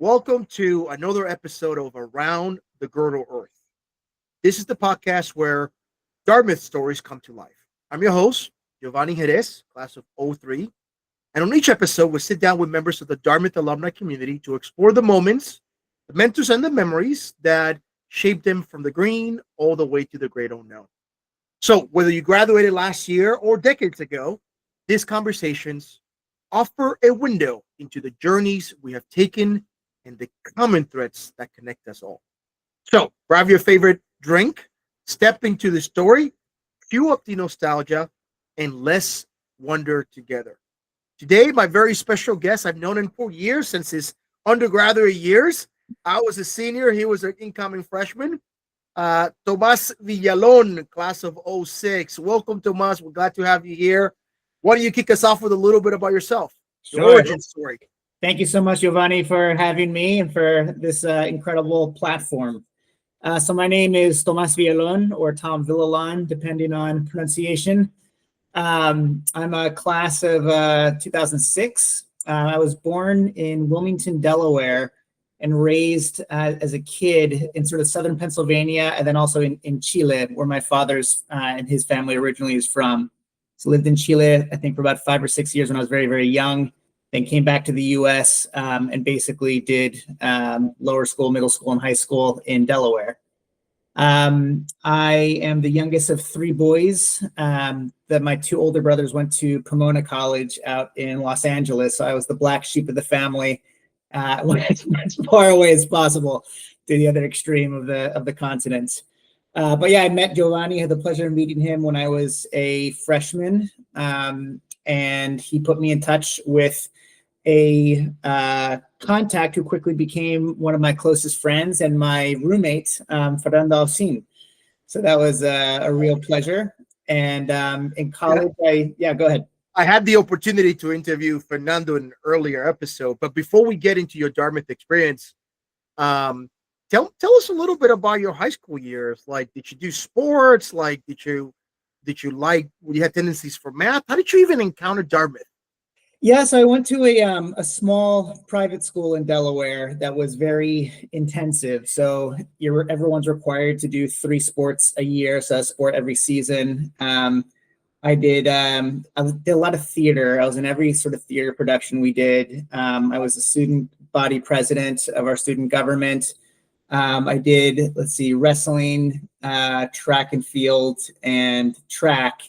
Welcome to another episode of Around the Girdle Earth. This is the podcast where Dartmouth stories come to life. I'm your host, Giovanni Jerez, class of '03. And on each episode, we sit down with members of the Dartmouth alumni community to explore the moments, the mentors, and the memories that shaped them from the green all the way to the great unknown. So whether you graduated last year or decades ago, these conversations offer a window into the journeys we have taken and the common threads that connect us all. So grab your favorite drink, step into the story, fuel up the nostalgia, and let's wander together. Today, my very special guest, I've known him for years, since his undergraduate years. I was a senior, he was an incoming freshman. Tomas Villalon, class of '06. Welcome, Tomas. We're glad to have you here. Why don't you kick us off with a little bit about yourself, your origin story? Thank you so much, Giovanni, for having me and for this incredible platform. So my name is Tomas Villalon, or Tom Villalon, depending on pronunciation. I'm a class of 2006. I was born in Wilmington, Delaware, and raised as a kid in sort of southern Pennsylvania, and then also in Chile, where my father's and his family originally is from. So lived in Chile, I think, for about 5 or 6 years when I was very, very young. Then came back to the U.S. And basically did lower school, middle school, and high school in Delaware. I am the youngest of 3 boys. That my 2 older brothers went to Pomona College out in Los Angeles. So I was the black sheep of the family, as far away as possible to the other extreme of the continent. But yeah, I met Giovanni. Had the pleasure of meeting him when I was a freshman, and he put me in touch with a contact who quickly became one of my closest friends and my roommate, Fernando. So that was a real pleasure. And in college, go ahead. I had the opportunity to interview Fernando in an earlier episode, but before we get into your Dartmouth experience, tell us a little bit about your high school years. Like, did you do sports? Like, did you had tendencies for math? How did you even encounter Dartmouth? Yes, I went to a small private school in Delaware that was very intensive. So everyone's required to do 3 sports a year, so a sport every season. I did a lot of theater. I was in every sort of theater production we did. I was a student body president of our student government. I did, wrestling, track and field, and track.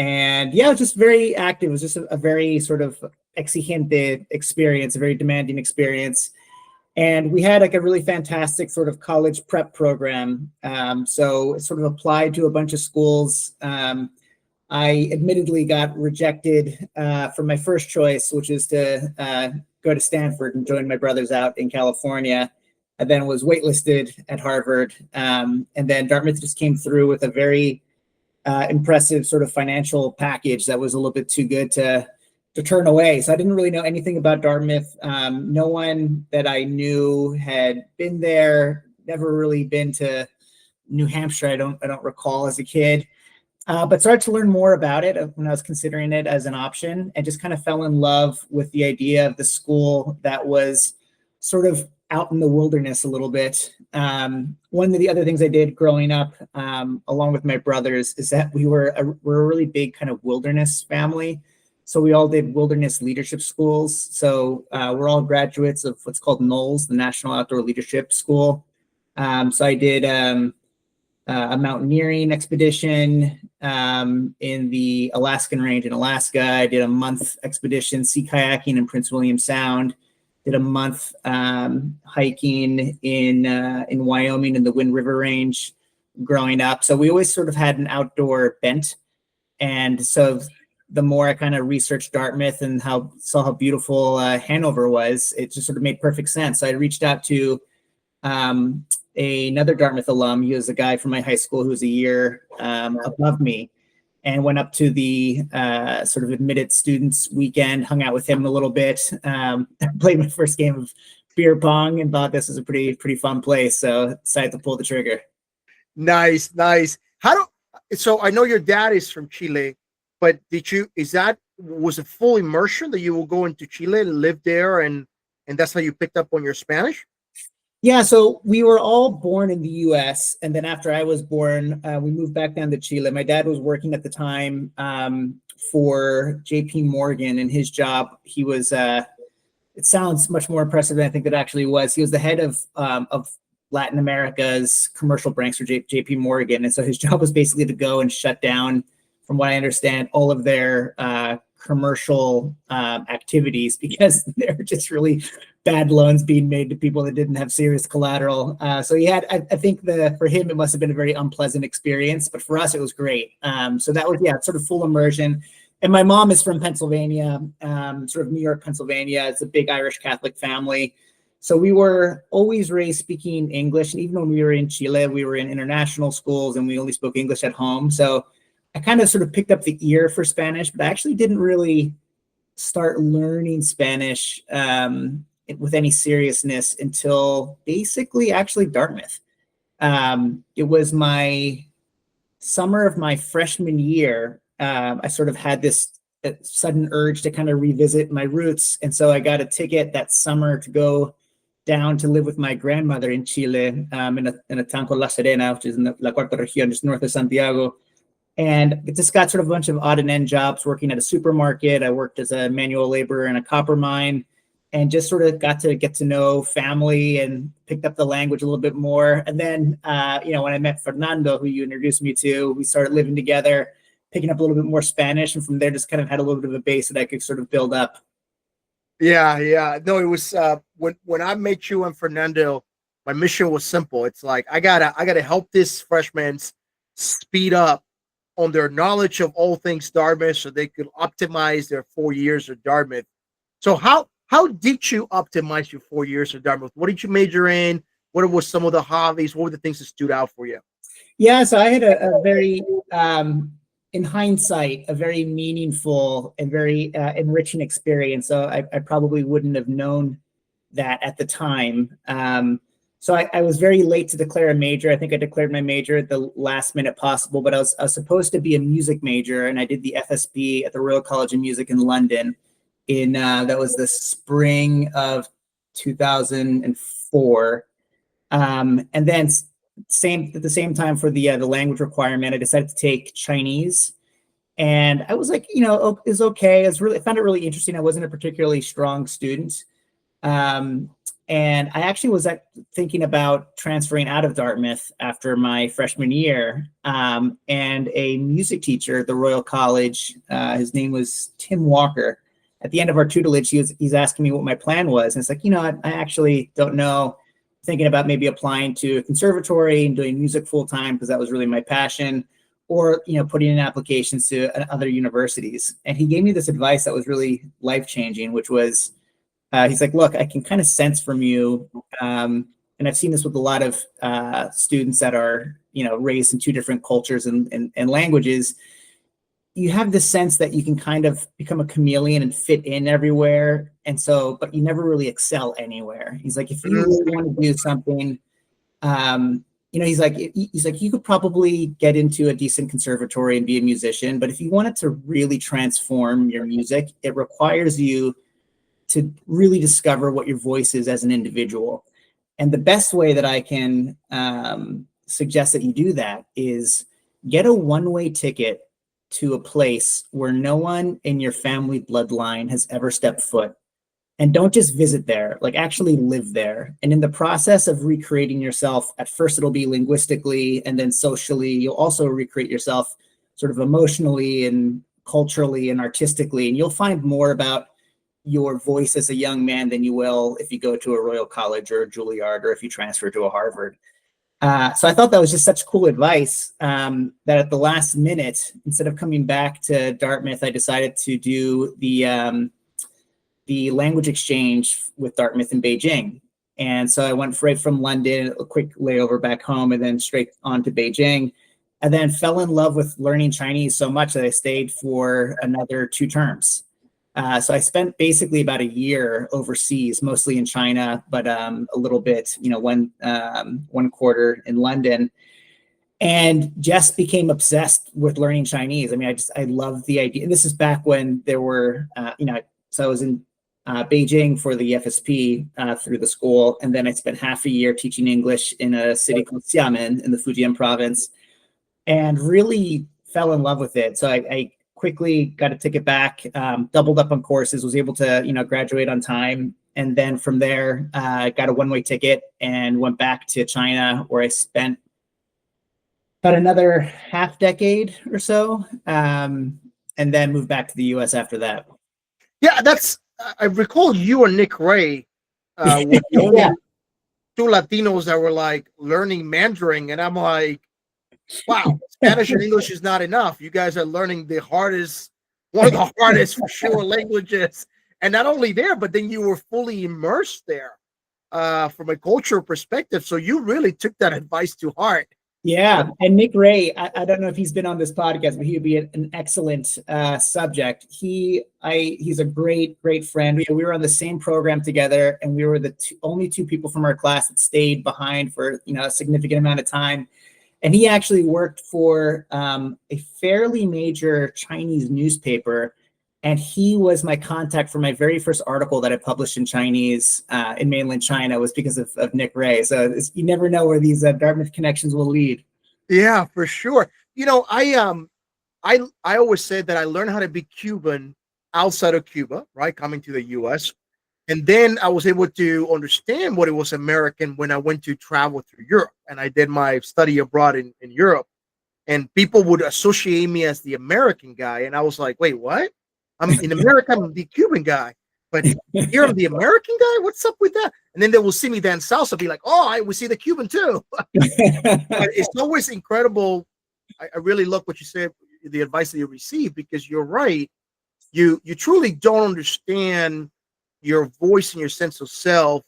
And yeah, it was just very active. It was just a very sort of exigente experience, a very demanding experience. And we had like a really fantastic sort of college prep program. So it sort of applied to a bunch of schools. I admittedly got rejected from my first choice, which is to go to Stanford and join my brothers out in California. I then was waitlisted at Harvard. And then Dartmouth just came through with a very impressive sort of financial package that was a little bit too good to turn away. So I didn't really know anything about Dartmouth. No one that I knew had been there, never really been to New Hampshire. I don't recall as a kid, but started to learn more about it when I was considering it as an option, and just kind of fell in love with the idea of the school that was sort of out in the wilderness a little bit. One of the other things I did growing up, along with my brothers, is that we're a really big kind of wilderness family. So we all did wilderness leadership schools. So we're all graduates of what's called NOLS, the National Outdoor Leadership School. So I did a mountaineering expedition in the Alaskan range in Alaska. I did a month expedition sea kayaking in Prince William Sound. Did a month hiking in Wyoming in the Wind River Range growing up. So we always sort of had an outdoor bent. And so the more I kind of researched Dartmouth and saw how beautiful Hanover was, it just sort of made perfect sense. So I reached out to another Dartmouth alum. He was a guy from my high school who was a year above me, and went up to the sort of admitted students weekend, hung out with him a little bit, played my first game of beer pong, and thought this was a pretty fun place. So decided to pull the trigger. Nice. So I know your dad is from Chile, but was a full immersion that you will go into Chile and live there and and that's how you picked up on your Spanish? Yeah, so we were all born in the US, and then after I was born, we moved back down to Chile. My dad was working at the time for JP Morgan, and his job, he was, it sounds much more impressive than I think it actually was. He was the head of Latin America's commercial branch for JP Morgan. And so his job was basically to go and shut down, from what I understand, all of their commercial activities, because there were just really bad loans being made to people that didn't have serious collateral. So he had, I think for him, it must have been a very unpleasant experience, but for us, it was great. So that was, sort of full immersion. And my mom is from Pennsylvania, sort of New York, Pennsylvania. It's a big Irish Catholic family. So we were always raised speaking English. And even when we were in Chile, we were in international schools and we only spoke English at home. So I kind of sort of picked up the ear for Spanish, but I actually didn't really start learning Spanish with any seriousness until basically actually Dartmouth. It was my summer of my freshman year. I sort of had this sudden urge to kind of revisit my roots. And so I got a ticket that summer to go down to live with my grandmother in Chile, in a town called La Serena, which is in the La Cuarta Región, just north of Santiago. And it just got sort of a bunch of odd and end jobs, working at a supermarket. I worked as a manual laborer in a copper mine, and just sort of got to get to know family and picked up the language a little bit more. And then, when I met Fernando, who you introduced me to, we started living together, picking up a little bit more Spanish. And from there, just kind of had a little bit of a base that I could sort of build up. Yeah. No, it was when I met you and Fernando, my mission was simple. It's like I gotta help these freshmen speed up on their knowledge of all things Dartmouth, so they could optimize their 4 years of Dartmouth. So how did you optimize your 4 years of Dartmouth? What did you major in? What were some of the hobbies? What were the things that stood out for you? Yeah, so I had a very in hindsight, a very meaningful and very enriching experience. So I probably wouldn't have known that at the time. So I was very late to declare a major. I think I declared my major at the last minute possible, but I was supposed to be a music major, and I did the FSB at the Royal College of Music in London. That was the spring of 2004. And then at the same time, for the language requirement, I decided to take Chinese, and I was like, it's okay. I found it really interesting. I wasn't a particularly strong student, and I actually was thinking about transferring out of Dartmouth after my freshman year. And a music teacher at the Royal College, his name was Tim Walker. At the end of our tutelage, he's asking me what my plan was, and it's like, I actually don't know. Thinking about maybe applying to a conservatory and doing music full time, because that was really my passion, or putting in applications to other universities. And he gave me this advice that was really life changing, which was, he's like, look, I can kind of sense from you, and I've seen this with a lot of students that are raised in two different cultures and languages. You have this sense that you can kind of become a chameleon and fit in everywhere. And so, but you never really excel anywhere. He's like, if you really want to do something, he's like, you could probably get into a decent conservatory and be a musician. But if you wanted to really transform your music, it requires you to really discover what your voice is as an individual. And the best way that I can suggest that you do that is get a one-way ticket to a place where no one in your family bloodline has ever stepped foot. And don't just visit there, like actually live there. And in the process of recreating yourself, at first it'll be linguistically, and then socially, you'll also recreate yourself sort of emotionally and culturally and artistically. And you'll find more about your voice as a young man than you will if you go to a Royal College or a Juilliard, or if you transfer to a Harvard. So I thought that was just such cool advice, that at the last minute, instead of coming back to Dartmouth, I decided to do the language exchange with Dartmouth in Beijing. And so I went right from London, a quick layover back home, and then straight on to Beijing, and then fell in love with learning Chinese so much that I stayed for another 2 terms. So I spent basically about a year overseas, mostly in China, but a little bit, one quarter in London, and just became obsessed with learning Chinese. I mean, I loved the idea. And this is back when there were, so I was in Beijing for the FSP through the school. And then I spent half a year teaching English in a city called Xiamen in the Fujian province, and really fell in love with it. So I quickly got a ticket back, doubled up on courses, was able to, graduate on time. And then from there, got a one-way ticket and went back to China, where I spent about another half decade or so, and then moved back to the US after that. Yeah, I recall you and Nick Ray were the only two Latinos that were like learning Mandarin, and I'm like, wow, Spanish and English is not enough. You guys are learning one of the hardest for sure languages. And not only there, but then you were fully immersed there from a cultural perspective. So you really took that advice to heart. Yeah, and Nick Ray, I don't know if he's been on this podcast, but he would be an excellent subject. He's a great friend. We were on the same program together, and we were the only two people from our class that stayed behind for a significant amount of time. And he actually worked for a fairly major Chinese newspaper, and he was my contact for my very first article that I published in Chinese in mainland China, was because of Nick Ray. So you never know where these Dartmouth connections will lead. Yeah, for sure. I always said that I learned how to be Cuban outside of Cuba, right? Coming to the US. And then I was able to understand what it was American when I went to travel through Europe. And I did my study abroad in Europe. And people would associate me as the American guy. And I was like, wait, what? I'm in America, I'm the Cuban guy. But here I'm the American guy? What's up with that? And then they will see me dance salsa, be like, oh, we see the Cuban too. But it's always incredible. I really love what you said, the advice that you received, because you're right. You truly don't understand your voice and your sense of self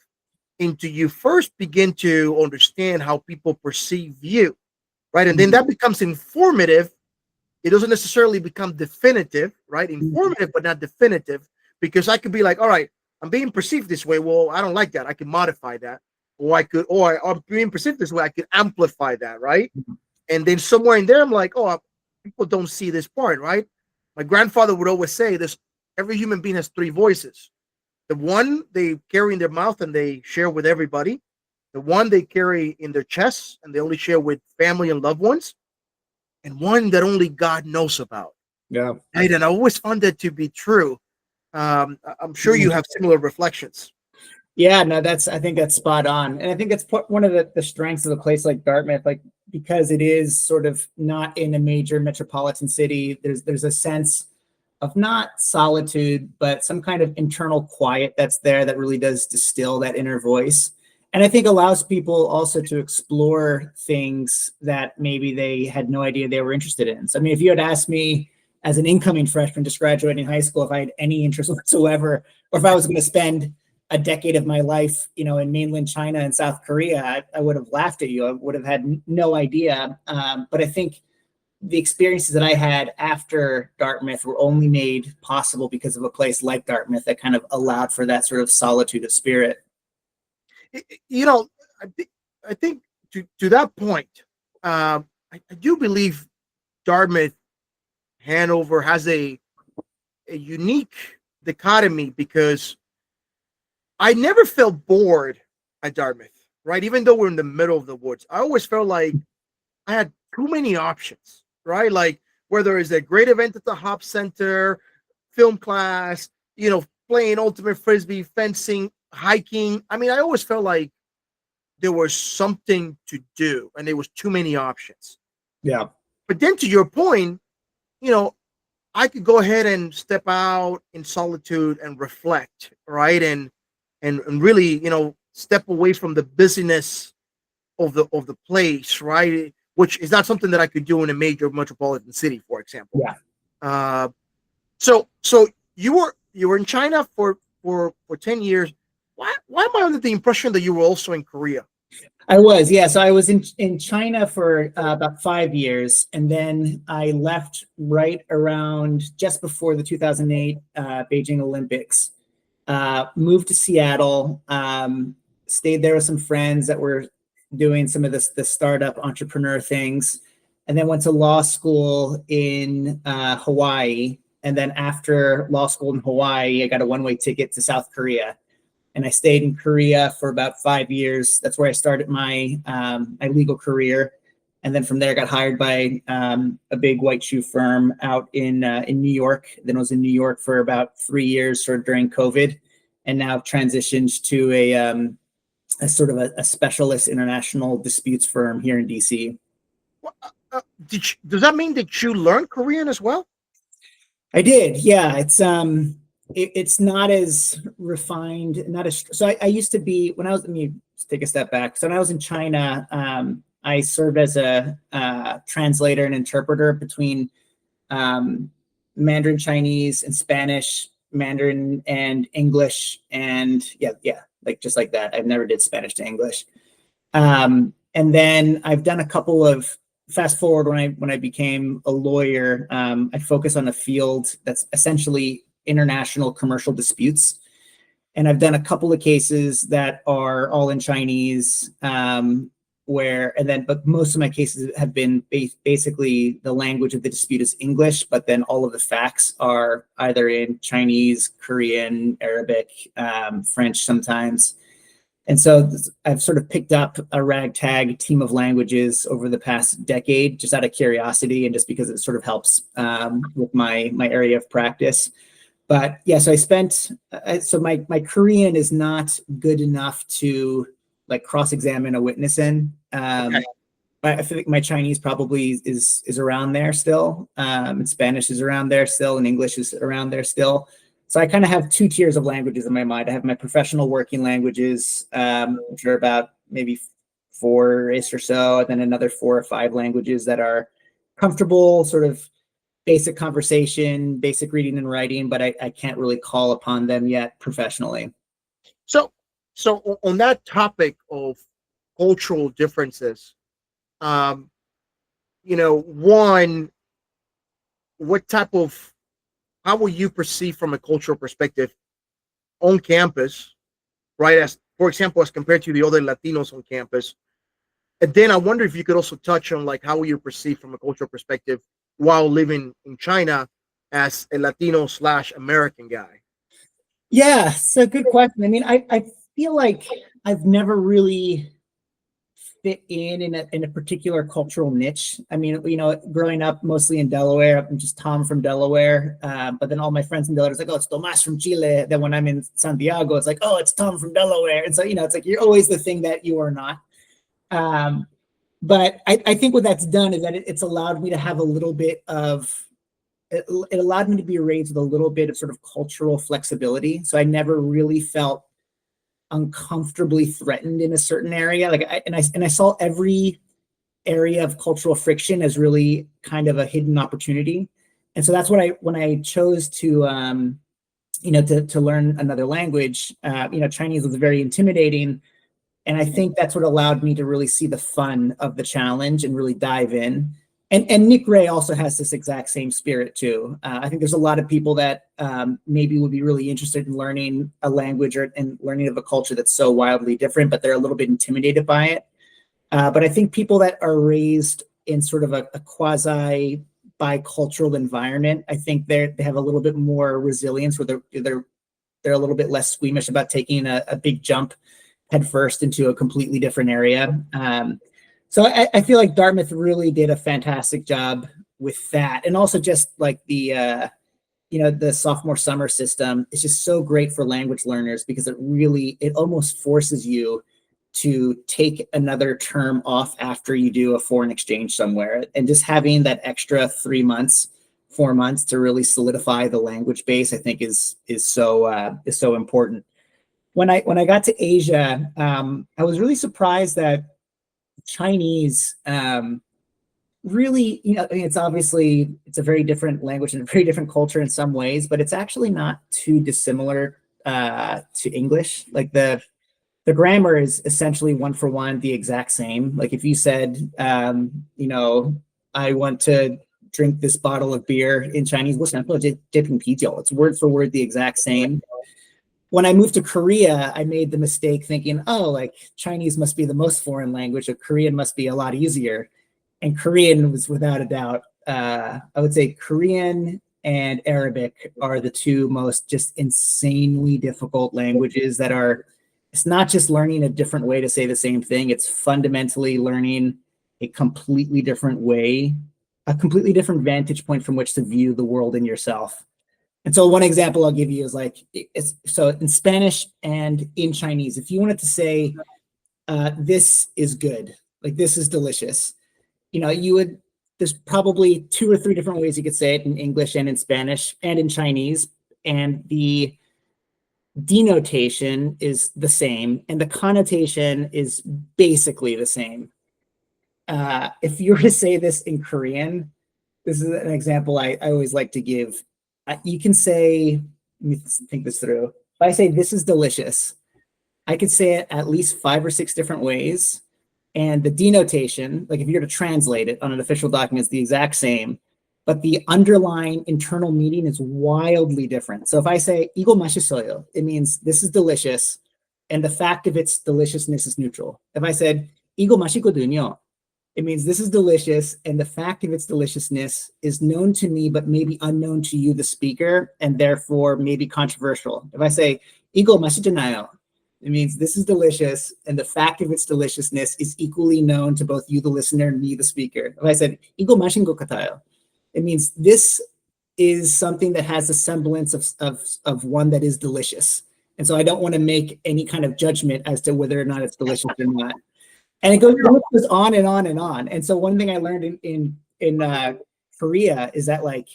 until you first begin to understand how people perceive you, right? And then that becomes informative. It doesn't necessarily become definitive, right? Informative, but not definitive, because I could be like, all right, I'm being perceived this way. Well, I don't like that. I can modify that. Or I'm being perceived this way. I can amplify that, right? And then somewhere in there, I'm like, oh, people don't see this part, right? My grandfather would always say this: every human being has three voices. The one they carry in their mouth and they share with everybody. The one they carry in their chests and they only share with family and loved ones. And one that only God knows about. Yeah. Right? And I always found that to be true. I'm sure you have similar reflections. Yeah, no, I think that's spot on. And I think that's one of the strengths of a place like Dartmouth, like, because it is sort of not in a major metropolitan city, there's a sense of not solitude, but some kind of internal quiet that's there that really does distill that inner voice. And I think allows people also to explore things that maybe they had no idea they were interested in. So, I mean, if you had asked me as an incoming freshman just graduating high school if I had any interest whatsoever, or if I was going to spend a decade of my life, in mainland China and South Korea, I would have laughed at you. I would have had no idea. But I think the experiences that I had after Dartmouth were only made possible because of a place like Dartmouth that kind of allowed for that sort of solitude of spirit. I think to that point, I do believe Dartmouth, Hanover has a unique dichotomy, because I never felt bored at Dartmouth, right? Even though we're in the middle of the woods, I always felt like I had too many options, right? Like whether it's a great event at the Hop Center, film class, playing ultimate frisbee, fencing, hiking. I mean, I always felt like there was something to do and there was too many options. Yeah. But then to your point, I could go ahead and step out in solitude and reflect, right? And really, step away from the busyness of the place, right? Which is not something that I could do in a major metropolitan city, for example. Yeah. So you were in China for 10 years. Why am I under the impression that you were also in Korea? I was, yeah. So I was in China for about 5 years, and then I left right around just before the 2008 Beijing Olympics. Moved to Seattle, stayed there with some friends that were doing some of the startup entrepreneur things, and then went to law school in Hawaii. And then after law school in Hawaii, I got a one-way ticket to South Korea. And I stayed in Korea for about 5 years. That's where I started my my legal career. And then from there, I got hired by a big white shoe firm out in New York. Then I was in New York for about 3 years, sort of during COVID, and now transitioned to a sort of a specialist international disputes firm here in DC. Does that mean that you learned Korean as well? I did, yeah. It's not as refined, not as so. I used to be when I was. Let me take a step back. So when I was in China, I served as a translator and interpreter between Mandarin Chinese and Spanish, Mandarin and English, and like just like that. I've never did Spanish to English. And then I've done a couple of fast forward when I became a lawyer. I focus on a field that's essentially international commercial disputes. And I've done a couple of cases that are all in Chinese, but most of my cases have been basically the language of the dispute is English, but then all of the facts are either in Chinese, Korean, Arabic, French sometimes. And so I've sort of picked up a ragtag team of languages over the past decade, just out of curiosity and just because it sort of helps with my area of practice. But yeah, so my Korean is not good enough to like cross-examine a witness in. Okay. I feel like my Chinese probably is around there still, and Spanish is around there still, and English is around there still. So I kind of have 2 tiers of languages in my mind. I have my professional working languages, which are about maybe 4-ish or so, and then another 4 or 5 languages that are comfortable, sort of basic conversation, basic reading and writing, but I can't really call upon them yet professionally. So on that topic of cultural differences, one, how will you perceive from a cultural perspective on campus, right? As, for example, as compared to the other Latinos on campus. And then I wonder if you could also touch on like how you perceive from a cultural perspective while living in China as a Latino/American guy. Yeah, it's a good question. I mean, I feel like I've never really fit in a particular cultural niche. I mean, growing up mostly in Delaware, I'm just Tom from Delaware. But then all my friends in Delaware, it's like, oh, it's Tomas from Chile. Then when I'm in Santiago, it's like, oh, it's Tom from Delaware. And so, it's like you're always the thing that you are not. But I think what that's done is that it's allowed me to have a little bit of, it allowed me to be raised with a little bit of sort of cultural flexibility. So I never really felt uncomfortably threatened in a certain area. Like I saw every area of cultural friction as really kind of a hidden opportunity. And so that's what when I chose to learn another language, Chinese was very intimidating. And I think that's what allowed me to really see the fun of the challenge and really dive in. And Nick Ray also has this exact same spirit too. I think there's a lot of people that maybe would be really interested in learning a language and learning of a culture that's so wildly different, but they're a little bit intimidated by it. But I think people that are raised in sort of a quasi bicultural environment, I think they have a little bit more resilience, where they're a little bit less squeamish about taking a big jump headfirst into a completely different area. So I feel like Dartmouth really did a fantastic job with that. And also just like the sophomore summer system is just so great for language learners because it almost forces you to take another term off after you do a foreign exchange somewhere. And just having that extra 3 months, 4 months to really solidify the language base, I think is so important. When I got to Asia, I was really surprised that Chinese really, I mean, it's a very different language and a very different culture in some ways, but it's actually not too dissimilar to English. Like the grammar is essentially 1 for 1, the exact same. Like if you said, I want to drink this bottle of beer in Chinese, it's word for word the exact same. When I moved to Korea, I made the mistake thinking, oh, like Chinese must be the most foreign language, or Korean must be a lot easier. And Korean was without a doubt, I would say Korean and Arabic are the two most just insanely difficult languages that are, it's not just learning a different way to say the same thing, it's fundamentally learning a completely different way, a completely different vantage point from which to view the world and yourself. And so one example I'll give you is like, so in Spanish and in Chinese, if you wanted to say, this is good, like this is delicious, you know, there's probably 2 or 3 different ways you could say it in English and in Spanish and in Chinese. And the denotation is the same and the connotation is basically the same. If you were to say this in Korean, this is an example I always like to give. You can say, let me think this through. If I say this is delicious, I could say it at least 5 or 6 different ways. And the denotation, like if you were to translate it on an official document, is the exact same, but the underlying internal meaning is wildly different. So if I say "이거 맛있어요," it means this is delicious, and the fact of its deliciousness is neutral. If I said "이거 맛있거든요," it means this is delicious, and the fact of its deliciousness is known to me, but maybe unknown to you, the speaker, and therefore maybe controversial. If I say "이거 맛있잖아요," it means this is delicious, and the fact of its deliciousness is equally known to both you, the listener, and me, the speaker. If I said "이거 맛있는 것 같아요," it means this is something that has a semblance of one that is delicious. And so I don't want to make any kind of judgment as to whether or not it's delicious or not. And it goes on and on and on. And so one thing I learned in Korea is that like,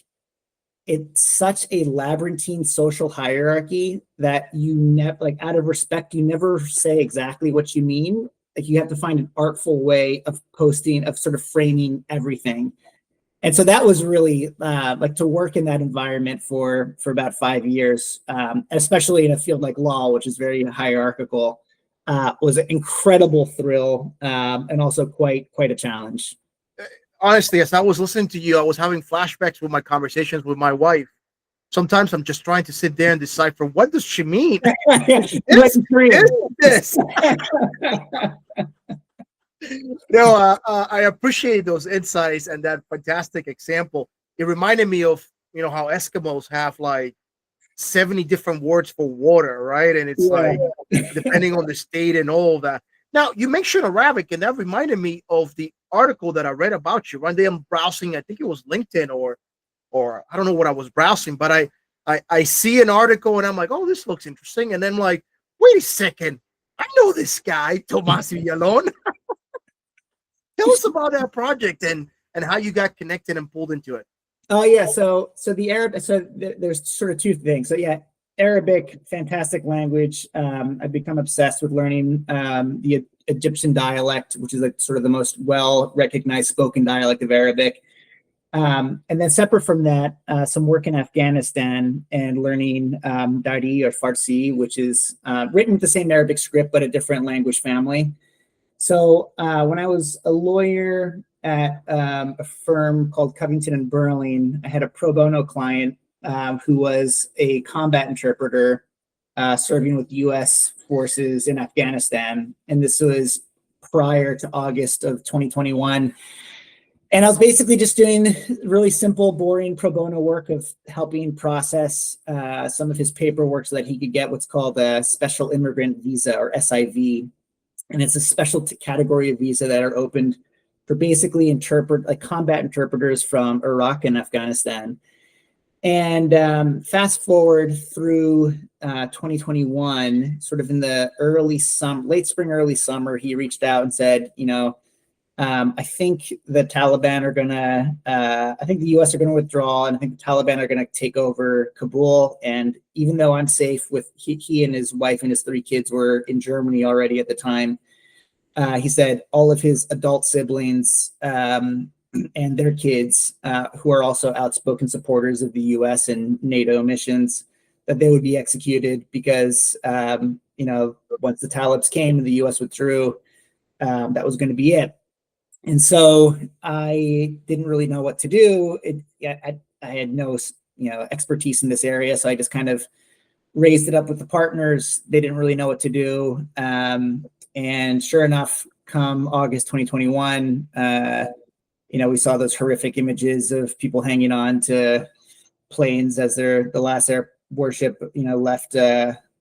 it's such a labyrinthine social hierarchy that you never, like out of respect, you never say exactly what you mean. Like you have to find an artful way of posting, of sort of framing everything. And so that was really like to work in that environment for about 5 years, especially in a field like law, which is very hierarchical, was an incredible thrill and also quite a challenge. Honestly, as I was listening to you, I was having flashbacks with my conversations with my wife. Sometimes I'm just trying to sit there and decipher, what does she mean? This. No, I appreciate those insights and that fantastic example. It reminded me of, you know, how Eskimos have like 70 different words for water, right? And it's like, depending on the state and all of that. Now, you mentioned Arabic, and that reminded me of the article that I read about you. One day I'm browsing, I think it was LinkedIn or I don't know what I was browsing, but I see an article and I'm like, oh, this looks interesting. And then like, wait a second, I know this guy, Tomas Villalon. Tell us about that project and how you got connected and pulled into it. Oh yeah, so the Arab, so there's sort of 2 things. So yeah, Arabic, fantastic language. I've become obsessed with learning the Egyptian dialect, which is like sort of the most well-recognized spoken dialect of Arabic. And then separate from that, some work in Afghanistan and learning Dari or Farsi, which is written with the same Arabic script, but a different language family. So when I was a lawyer at a firm called Covington & Burling, I had a pro bono client who was a combat interpreter serving with US forces in Afghanistan. And this was prior to August of 2021. And I was basically just doing really simple, boring pro bono work of helping process some of his paperwork so that he could get what's called a special immigrant visa, or SIV. And it's a special category of visa that are opened for basically combat interpreters from Iraq and Afghanistan. And fast forward through 2021, sort of in the late spring, early summer, he reached out and said, you know, I think the Taliban are gonna, I think the US are gonna withdraw, and I think the Taliban are gonna take over Kabul. And even though I'm safe with, he and his wife and his 3 kids were in Germany already at the time, he said all of his adult siblings and their kids, who are also outspoken supporters of the US and NATO missions, that they would be executed because, you know, once the Talibs came and the US withdrew, that was going to be it. And so I didn't really know what to do. I had no, you know, expertise in this area, so I just kind of raised it up with the partners. They didn't really know what to do. And sure enough, come August 2021, you know, we saw those horrific images of people hanging on to planes as the last air warship, left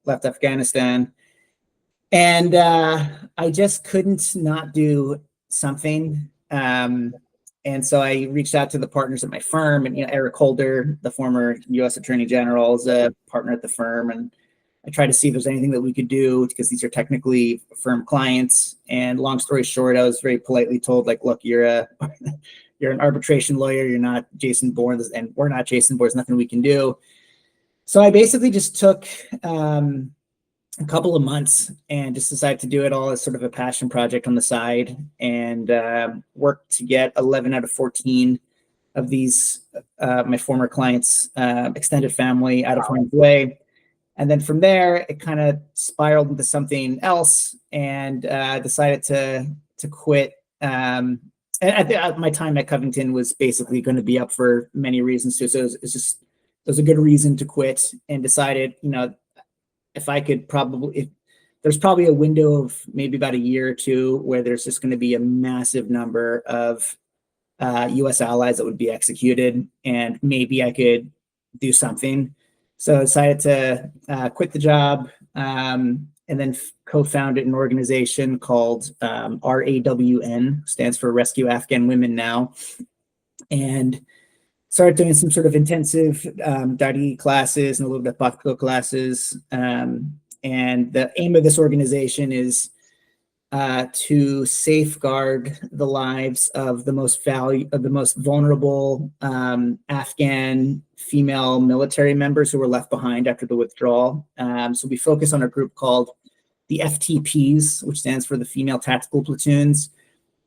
Afghanistan. And I just couldn't not do something. And so I reached out to the partners at my firm, and Eric Holder, the former U.S. Attorney General, is a partner at the firm, and I tried to see if there's anything that we could do because these are technically firm clients. And long story short, I was very politely told, like, look, you're an arbitration lawyer, you're not Jason Bourne, and we're not Jason Bourne. There's nothing we can do. So I basically just took a couple of months and just decided to do it all as sort of a passion project on the side, and worked to get 11 out of 14 of these, my former clients' extended family out of harm's way. And then from there, it kind of spiraled into something else, and decided to quit. And my time at Covington was basically going to be up for many reasons too. So it was a good reason to quit, and decided, if there's probably a window of maybe about a year or two where there's just going to be a massive number of U.S. allies that would be executed, and maybe I could do something. So I decided to quit the job, and then co-founded an organization called RAWN, stands for Rescue Afghan Women Now, and started doing some sort of intensive .He classes and a little bit of practical classes. And the aim of this organization is to safeguard the lives of the most vulnerable Afghan female military members who were left behind after the withdrawal. So we focus on a group called the FTPs, which stands for the Female Tactical Platoons.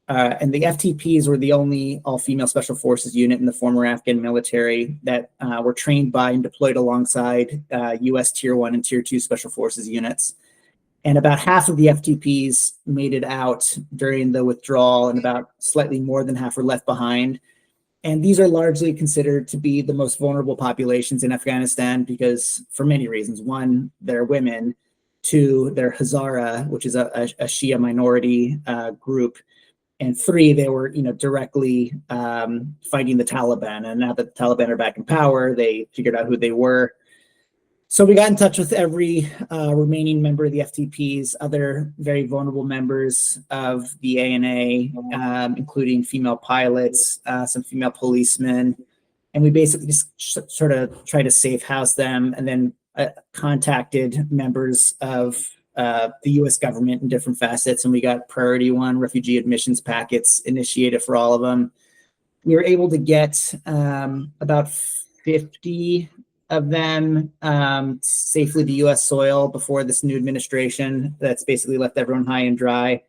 And the FTPs were the only all-female special forces unit in the former Afghan military that were trained by and deployed alongside U.S. Tier 1 and Tier 2 special forces units. And about half of the FTPs made it out during the withdrawal, and about slightly more than half were left behind. And these are largely considered to be the most vulnerable populations in Afghanistan because, for many reasons. One, they're women. Two, they're Hazara, which is a Shia minority group. And three, they were, directly fighting the Taliban. And now that the Taliban are back in power, they figured out who they were. So we got in touch with every remaining member of the FTPs, other very vulnerable members of the ANA, including female pilots, some female policemen. And we basically just sort of tried to safe house them, and then contacted members of the U.S. government in different facets, and we got Priority 1 refugee admissions packets initiated for all of them. We were able to get about 50 of them safely to U.S. soil before this new administration that's basically left everyone high and dry.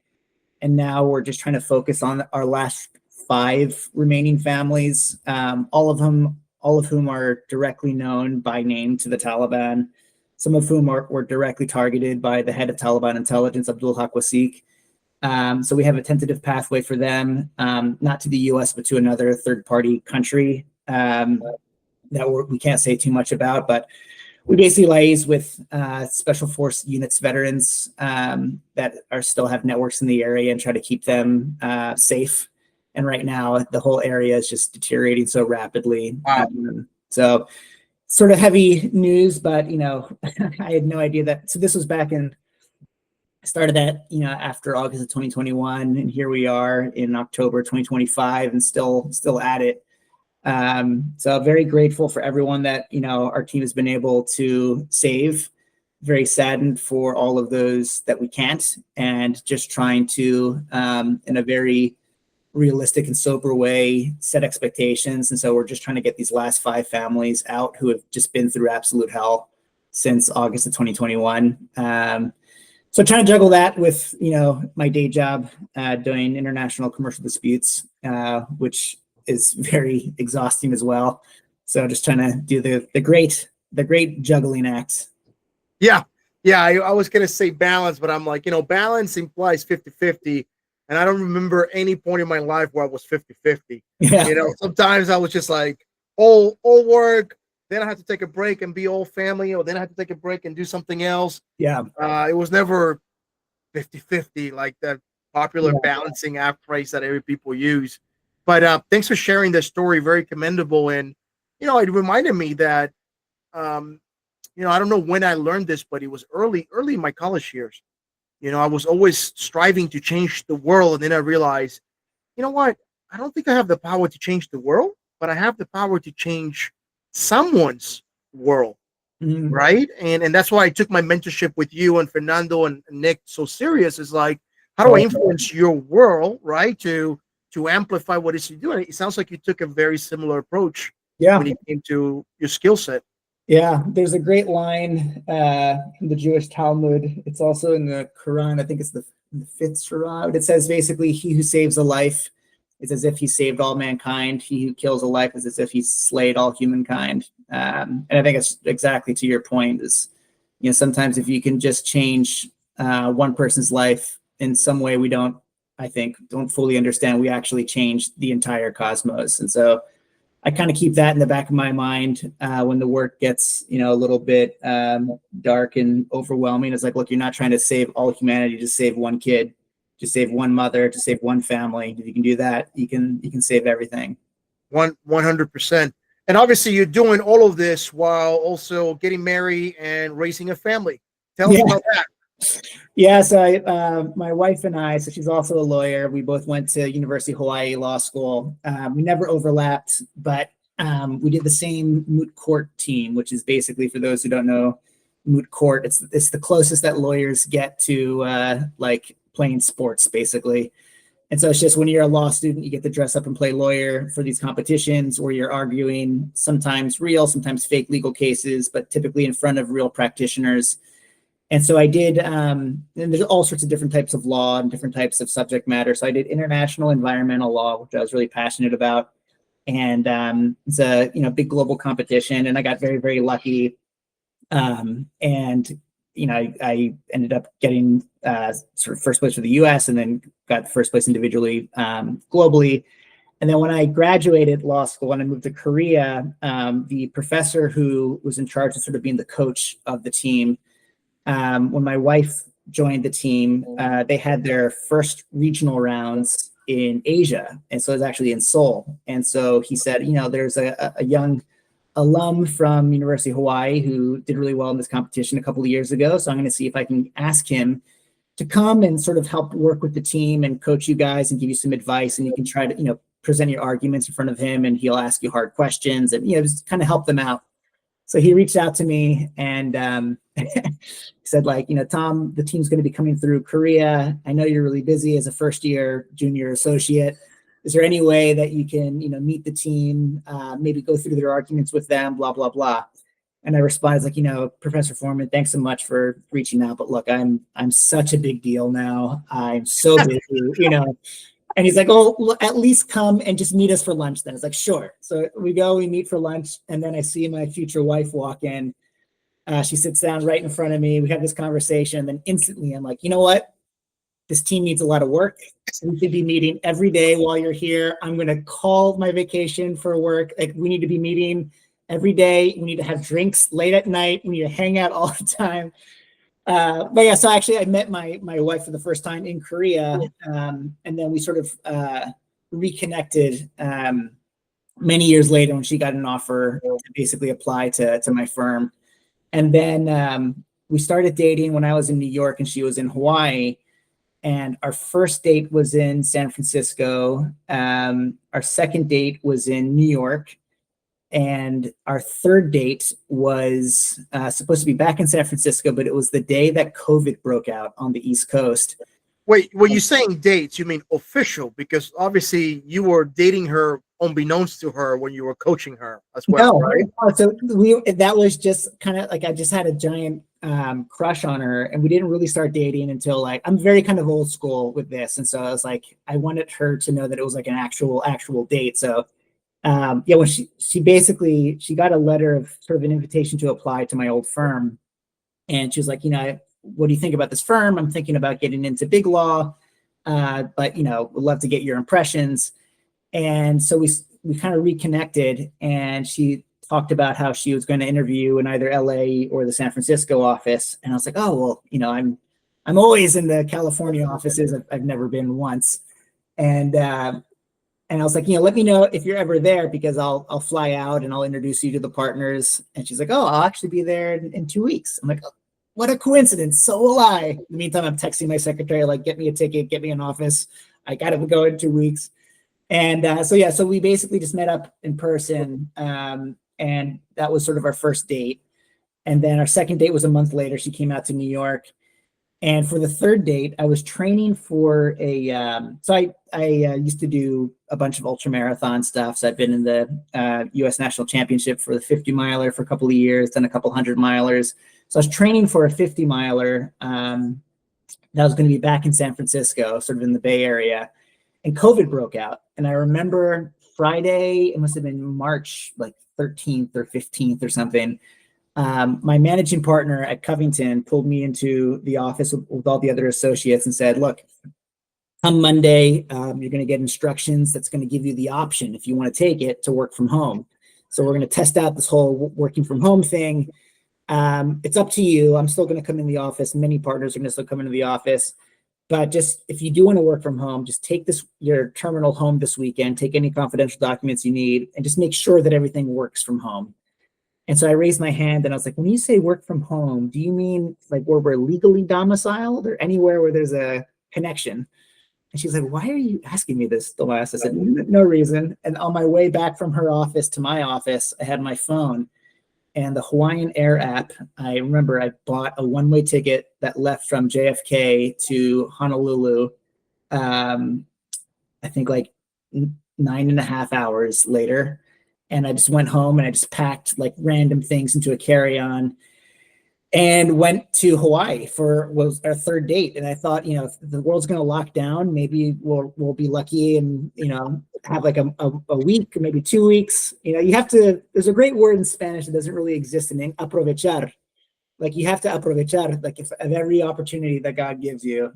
And now we're just trying to focus on our last 5 remaining families, all of whom are directly known by name to the Taliban, some of whom were directly targeted by the head of Taliban intelligence, Abdul Haq Wasik. So we have a tentative pathway for them, not to the U.S., but to another third-party country that we can't say too much about. But we basically liaise with Special Force units veterans that still have networks in the area and try to keep them safe. And right now, the whole area is just deteriorating so rapidly. Wow. So sort of heavy news, but, I had no idea that. So this was back in, I started that, after August of 2021, and here we are in October 2025 and still at it. So very grateful for everyone that, our team has been able to save. Very saddened for all of those that we can't, and just trying to, in a very realistic and sober way, set expectations. And so we're just trying to get these last 5 families out who have just been through absolute hell since August of 2021. So trying to juggle that with, my day job, doing international commercial disputes, which is very exhausting as well. So just trying to do the great juggling act. Yeah. I was going to say balance, but I'm like, balance implies 50-50. And I don't remember any point in my life where I was 50-50. Yeah. Sometimes I was just like all work, then I had to take a break and be all family, or then I had to take a break and do something else. Yeah. It was never 50-50, like that popular balancing act phrase that every people use. But thanks for sharing this story. Very commendable. And it reminded me that, um, I don't know when I learned this, but it was early in my college years. I was always striving to change the world, and then I realized, you know what? I don't think I have the power to change the world, but I have the power to change someone's world, Mm. right? And that's why I took my mentorship with you and Fernando and Nick so serious. Is like, how do I Totally. influence your world, right? To amplify what it is you do. And it sounds like you took a very similar approach when Yeah. it came to your skill set. Yeah, there's a great line in the Jewish Talmud. It's also in the Quran. I think it's the fifth surah. It says basically, "He who saves a life is as if he saved all mankind. He who kills a life is as if he slayed all humankind." And I think it's exactly to your point. Is sometimes if you can just change one person's life in some way, I think, don't fully understand. We actually change the entire cosmos, and so I kind of keep that in the back of my mind when the work gets, a little bit dark and overwhelming. It's like, look, you're not trying to save all humanity, just save one kid, just save one mother, to save one family. If you can do that, you can save everything. 100%. And obviously, you're doing all of this while also getting married and raising a family. Tell us Yeah. about that. Yeah, so my wife and I, so she's also a lawyer. We both went to University of Hawaii Law School. We never overlapped, but we did the same moot court team, which is basically, for those who don't know, moot court. It's the closest that lawyers get to like playing sports, basically. And so it's just when you're a law student, you get to dress up and play lawyer for these competitions where you're arguing sometimes real, sometimes fake legal cases, but typically in front of real practitioners. And so I did, and there's all sorts of different types of law and different types of subject matter. So I did international environmental law, which I was really passionate about. And it's a big global competition, and I got very, very lucky. And I ended up getting sort of first place for the US, and then got first place individually globally. And then when I graduated law school and I moved to Korea, the professor who was in charge of sort of being the coach of the team, when my wife joined the team, they had their first regional rounds in Asia. And so it was actually in Seoul. And so he said, there's a young alum from University of Hawaii who did really well in this competition a couple of years ago. So I'm going to see if I can ask him to come and sort of help work with the team and coach you guys and give you some advice. And you can try to, present your arguments in front of him, and he'll ask you hard questions and, just kind of help them out. So he reached out to me and said, like, Tom, the team's going to be coming through Korea. I know you're really busy as a first year junior associate. Is there any way that you can, meet the team, maybe go through their arguments with them, blah, blah, blah. And I responded like, Professor Foreman, thanks so much for reaching out. But look, I'm such a big deal now. I'm so busy, And he's like, oh, at least come and just meet us for lunch then. It's like, sure. So we meet for lunch. And then I see my future wife walk in. She sits down right in front of me. We have this conversation. And then instantly I'm like, you know what? This team needs a lot of work. We should be meeting every day while you're here. I'm going to call my vacation for work. Like, we need to be meeting every day. We need to have drinks late at night. We need to hang out all the time. But yeah, so actually I met my wife for the first time in Korea. And then we sort of reconnected many years later when she got an offer to basically apply to my firm. And then we started dating when I was in New York and she was in Hawaii. And our first date was in San Francisco. Our second date was in New York. And our third date was supposed to be back in San Francisco, but it was the day that COVID broke out on the East Coast. Wait, when you're saying dates, you mean official? Because obviously you were dating her unbeknownst to her when you were coaching her as well, right? So that was just kind of like, I just had a giant crush on her, and we didn't really start dating until, like, I'm very kind of old school with this. And so I was like, I wanted her to know that it was like an actual date. So when she basically, she got a letter of sort of an invitation to apply to my old firm. And she was like, what do you think about this firm? I'm thinking about getting into big law, but, would love to get your impressions. And so we kind of reconnected, and she talked about how she was going to interview in either LA or the San Francisco office. And I was like, oh, well, I'm always in the California offices. I've never been once. And And I was like, let me know if you're ever there, because I'll fly out and I'll introduce you to the partners. And she's like, oh, I'll actually be there in 2 weeks. I'm like, oh, what a coincidence. So will I. In the meantime, I'm texting my secretary, like, get me a ticket, get me an office. I got to go in 2 weeks. And so we basically just met up in person. And that was sort of our first date. And then our second date was a month later. She came out to New York. And for the third date, I was training for I used to do a bunch of ultra marathon stuff. So I've been in the US national championship for the 50 miler for a couple of years, then a couple 100 milers. So I was training for a 50 miler that was going to be back in San Francisco, sort of in the Bay Area. And COVID broke out. And I remember Friday, it must have been March like 13th or 15th or something. My managing partner at Covington pulled me into the office with all the other associates and said, look, come Monday, you're going to get instructions that's going to give you the option, if you want to take it, to work from home. So we're going to test out this whole working from home thing. It's up to you. I'm still going to come in the office. Many partners are going to still come into the office. But just if you do want to work from home, just take your terminal home this weekend, take any confidential documents you need, and just make sure that everything works from home. And so I raised my hand and I was like, when you say work from home, do you mean like where we're legally domiciled or anywhere where there's a connection? And she's like, why are you asking me this, Tomas? I said, no reason. And on my way back from her office to my office, I had my phone and the Hawaiian Air app. I remember I bought a one-way ticket that left from JFK to Honolulu, I think like 9.5 hours later. And I just went home and I just packed like random things into a carry-on and went to Hawaii for was our third date. And I thought, if the world's going to lock down, maybe we'll be lucky and, have like a week or maybe 2 weeks. You have to, there's a great word in Spanish that doesn't really exist in aprovechar. Like you have to aprovechar, like if of every opportunity that God gives you.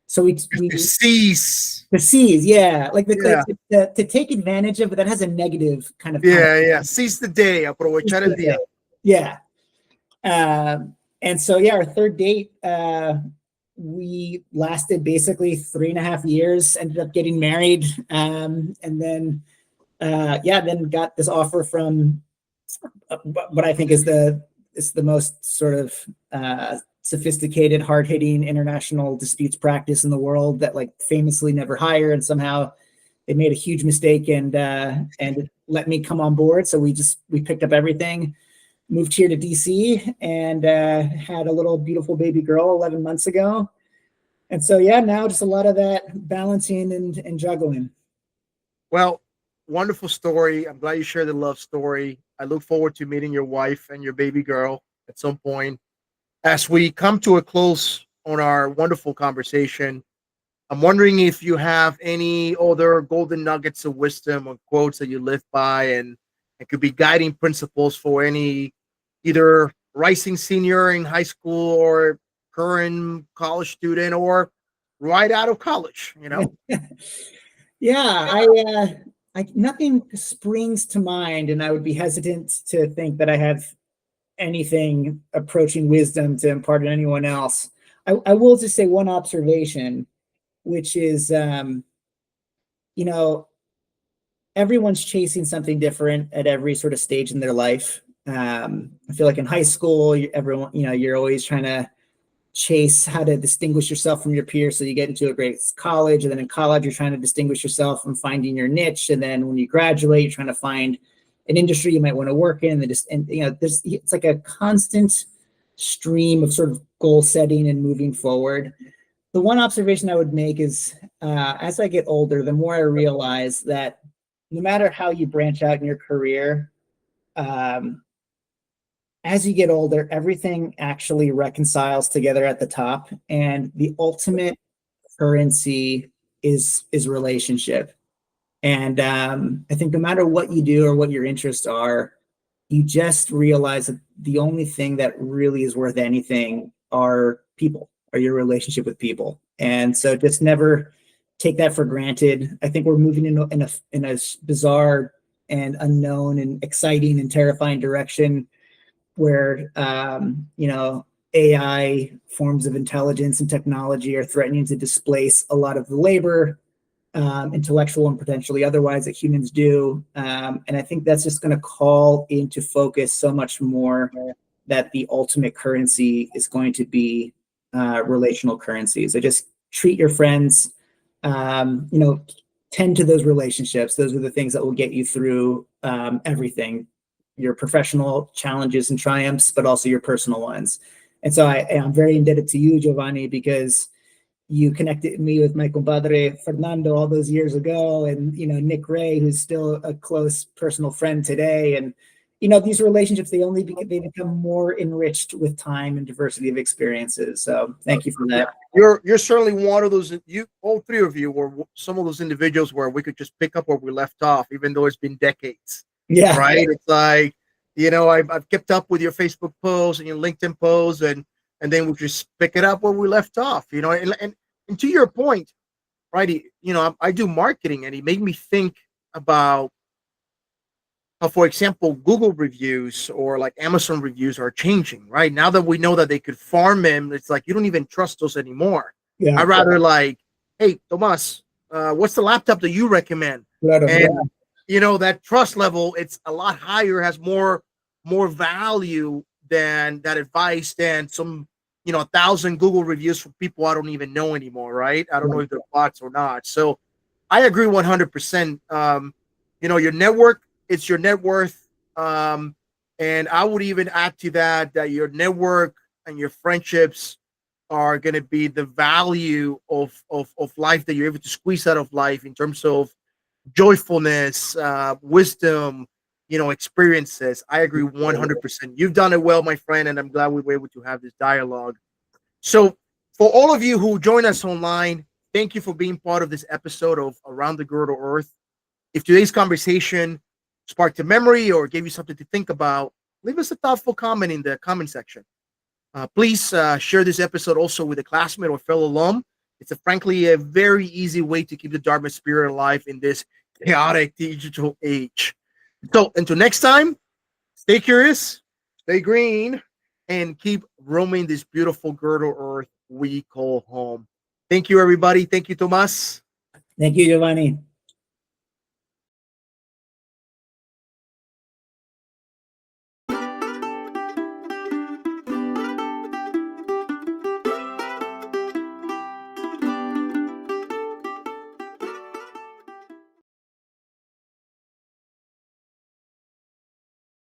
So we seize. The seize, yeah, like to take advantage of, but that has a negative kind of. Yeah. Seize the day, aprovechar el día. Yeah, and so our third date, we lasted basically 3.5 years. Ended up getting married, and then then got this offer from what I think is the most sort of sophisticated, hard-hitting international disputes practice in the world that like famously never hire, and somehow they made a huge mistake and let me come on board. So we picked up everything, moved here to DC, and had a little beautiful baby girl 11 months ago. And so now just a lot of that balancing and juggling. Well, wonderful story. I'm glad you shared the love story. I look forward to meeting your wife and your baby girl at some point. As we come to a close on our wonderful conversation, I'm wondering if you have any other golden nuggets of wisdom or quotes that you live by and could be guiding principles for any either rising senior in high school or current college student or right out of college, I nothing springs to mind, and I would be hesitant to think that I have anything approaching wisdom to impart to anyone else. I will just say one observation, which is, everyone's chasing something different at every sort of stage in their life. I feel like in high school, everyone, you're always trying to chase how to distinguish yourself from your peers. So you get into a great college, and then in college, you're trying to distinguish yourself from finding your niche. And then when you graduate, you're trying to find an industry you might want to work in. It's like a constant stream of sort of goal setting and moving forward. The one observation I would make is as I get older, the more I realize that no matter how you branch out in your career, as you get older, everything actually reconciles together at the top, and the ultimate currency is relationship. And I think no matter what you do or what your interests are, you just realize that the only thing that really is worth anything are people, or your relationship with people. And so just never take that for granted. I think we're moving in a bizarre and unknown and exciting and terrifying direction where, AI forms of intelligence and technology are threatening to displace a lot of the labor intellectual and potentially otherwise, that humans do. And I think that's just going to call into focus so much more that the ultimate currency is going to be relational currencies. So just treat your friends, tend to those relationships. Those are the things that will get you through everything, your professional challenges and triumphs, but also your personal ones. And so I'm very indebted to you, Giovanni, because you connected me with my compadre Fernando all those years ago, and Nick Ray, who's still a close personal friend today. And these relationships, they become more enriched with time and diversity of experiences. So thank you for that. You're certainly one of those. All three of you were some of those individuals where we could just pick up where we left off, even though it's been decades. Yeah. Right. It's like, I've kept up with your Facebook posts and your LinkedIn posts, and then we just pick it up where we left off. And to your point, right? I do marketing, and it made me think about how, for example, Google reviews or like Amazon reviews are changing. Right now that we know that they could farm them, it's like you don't even trust those anymore. Yeah. I'd rather like, hey, Tomas, what's the laptop that you recommend? And that trust level, it's a lot higher, has more value than that advice than some 1,000 Google reviews from people I don't even know anymore, right? I don't know if they're bots or not. So I agree 100%. Your network, it's your net worth. And I would even add to that your network and your friendships are going to be the value of life that you're able to squeeze out of life in terms of joyfulness, wisdom, experiences. I agree 100%. You've done it well, my friend, and I'm glad we were able to have this dialogue. So for all of you who join us online, thank you for being part of this episode of Around the Girdle Earth. If today's conversation sparked a memory or gave you something to think about, leave us a thoughtful comment in the comment section. Please share this episode also with a classmate or fellow alum. It's frankly a very easy way to keep the Dartmouth spirit alive in this chaotic digital age. So until next time, stay curious, stay green, and keep roaming this beautiful girdle earth we call home. Thank you, everybody. Thank you, Tomas. Thank you, Giovanni.